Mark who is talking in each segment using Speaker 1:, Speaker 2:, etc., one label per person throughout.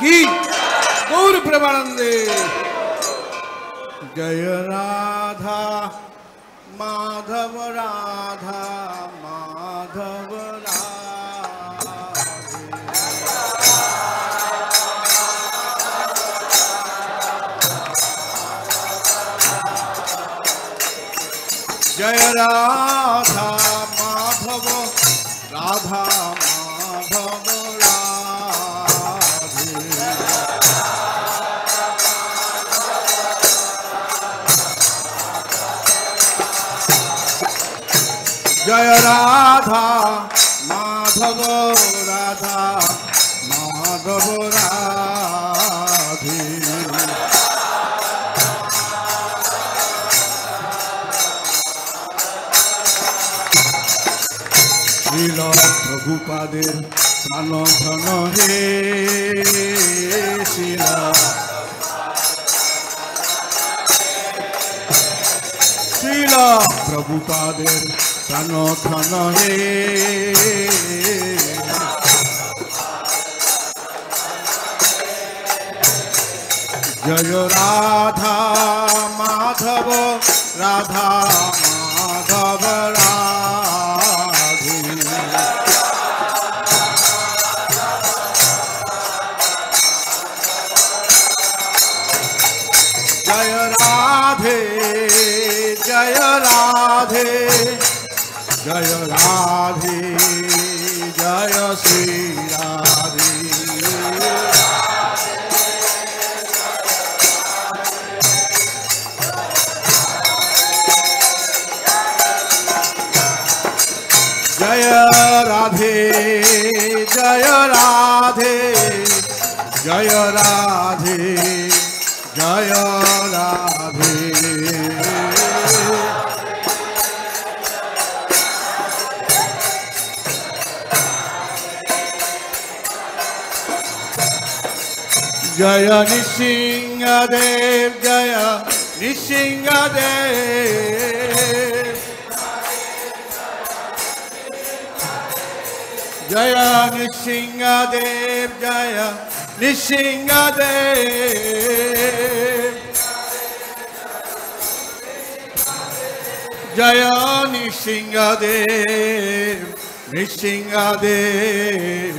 Speaker 1: की गौर प्रेमानंदे। जय राधा माधव राधा माधव जय राधा माधव राधा माधव राधे। जय राधा माधव राधा माधव राधे। श्रील प्रभुपादेर प्राण धन हे श्रील श्रील प्रभुपादेर प्राण धन हे। जय राधा माधव राधा माधव राधे। जय राधे जय राधे जय राधे जय श्री राधे। जय राधे जय राधे जय राधे जय राधे। जय नृसिंहदेव जय नृसिंहदेव। जय नृसिंहदेव जय नृसिंहदेव। जय नृसिंहदेव नृसिंहदेव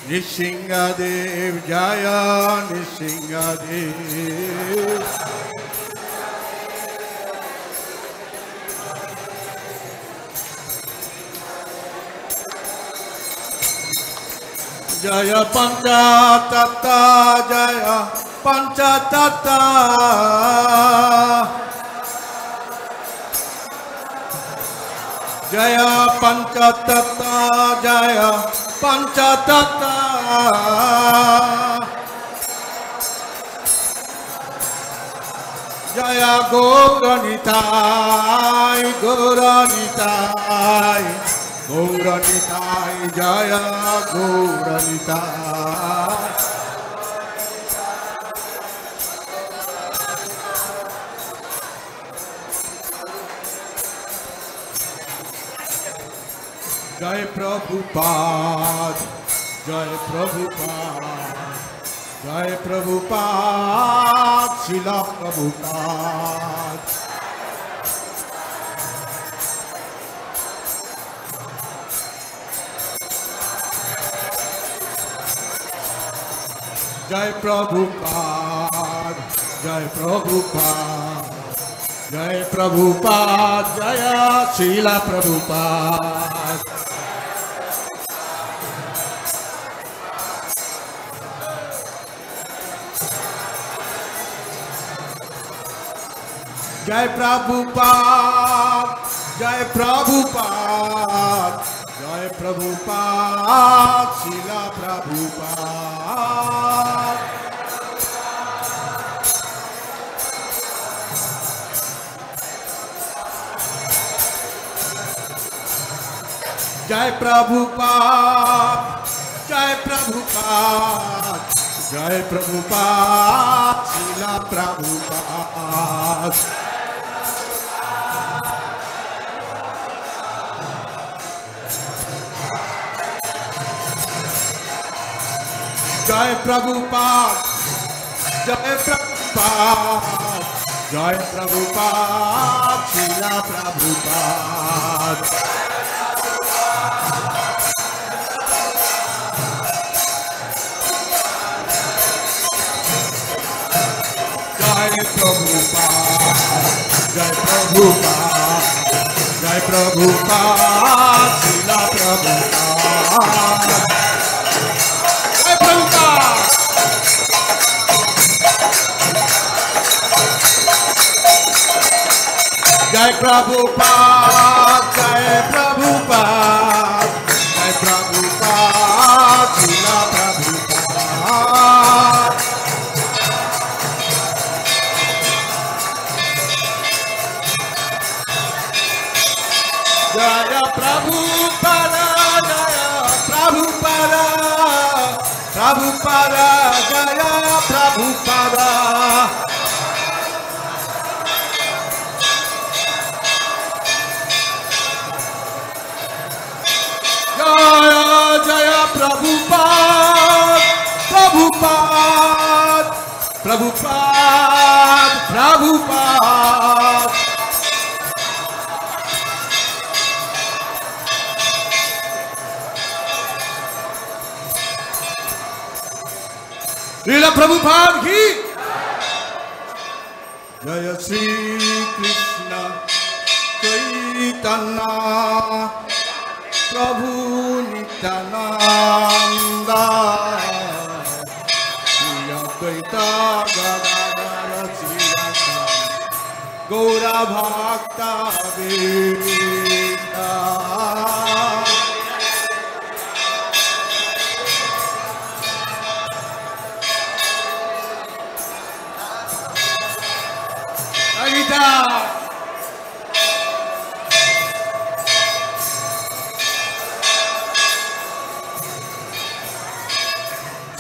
Speaker 1: नृसिंहदेव जय नृसिंहदेव। जय पंचतत्व जय पंचतत्व। जय पंचतत्व जय पंचतत्व। जय गौरनिताय गौरनिताय गौरनिताय जय गौरनिताय। जय प्रभुपाद जय प्रभुपाद जय प्रभुपाद श्रील प्रभुपाद। जय प्रभुपाद जय प्रभुपाद जय प्रभुपाद जय श्रील प्रभुपाद। जय प्रभुपाद जय प्रभुपाद जय प्रभुपाद श्रील प्रभुपाद। जय प्रभुपाद जय प्रभुपाद जय प्रभुपाद श्रील प्रभुपाद। जय प्रभुपाद जय प्रभुपाद जय प्रभुपाद श्रीला प्रभुपाद जय प्रभुपाद श्रीला प्रभुपाद जय प्रभुपाद जय प्रभुपाद जय प्रभुपाद जय प्रभुपाद श्रीला प्रभुपाद जय प्रभुपाद जय प्रभुपाद प्रभुपाद जय प्रभुपाद जय प्रभुपाद प्रभुपाद प्रभुपाद प्रभुपाद श्रील प्रभुपाद की जय श्री कृष्ण चैतन्य प्रभु नित्यानंद श्री अद्वैत गदाधर श्रीवासा गौर भक्त वृंदा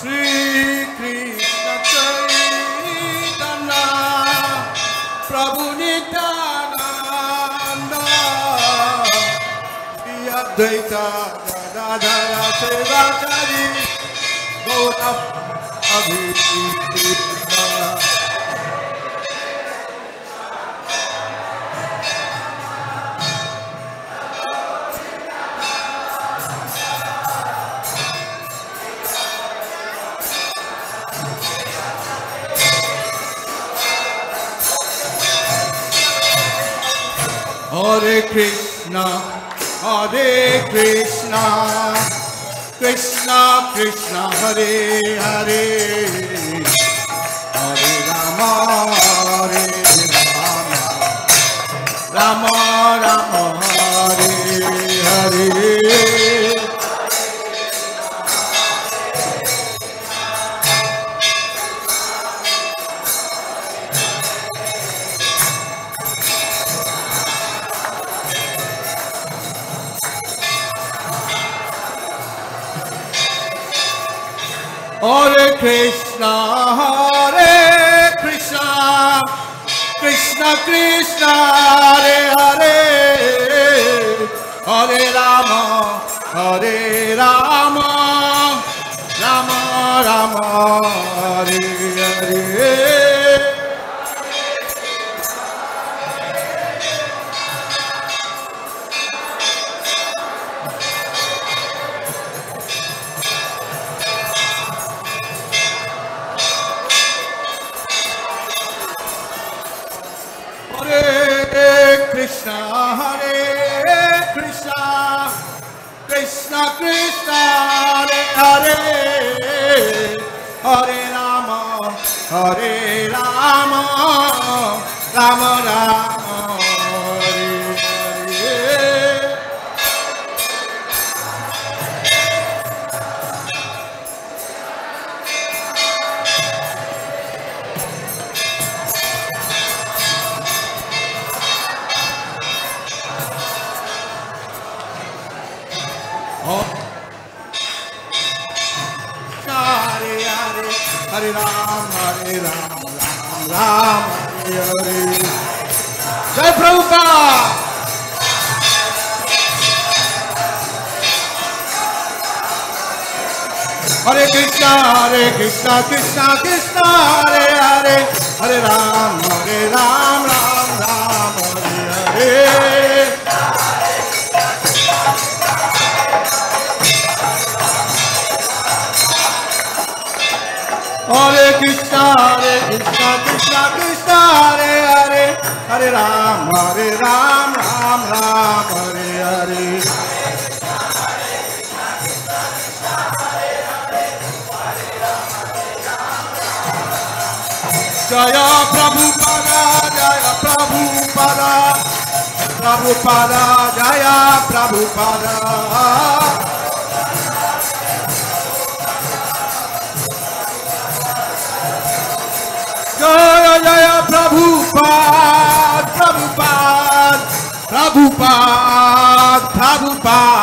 Speaker 1: श्री कृष्ण चैतन्य प्रभु नित्यानंद श्री अद्वैत गदाधर श्रीवासादि गौर अभिषेक Hare Krishna, Krishna Krishna, Hare Hare, Hare Rama, Rama Rama, Hare Hare. Hare Krishna, Krishna Krishna, Hare Hare, Hare Rama, Rama Rama, Hare Hare. Krishna, Krishna Krishna, Hare Hare, Hare Rama, Rama Rama, Hare Hare. Hare Ram, Ram Ram, Hare Hare. Jai Prabhupada. Hare Krishna, Krishna Krishna, Hare Hare, Hare Ram, Ram Ram, Hare Hare. Hare Krishna, Krishna Krishna, Hare Hare, Hare Ram, Ram Ram, Hare Hare. Jaya Prabhupada, Jaya Prabhupada, Prabhupada, Jaya Prabhupada. Jaya Jaya Prabhupada, Prabhupada, Prabhupada, Prabhupada.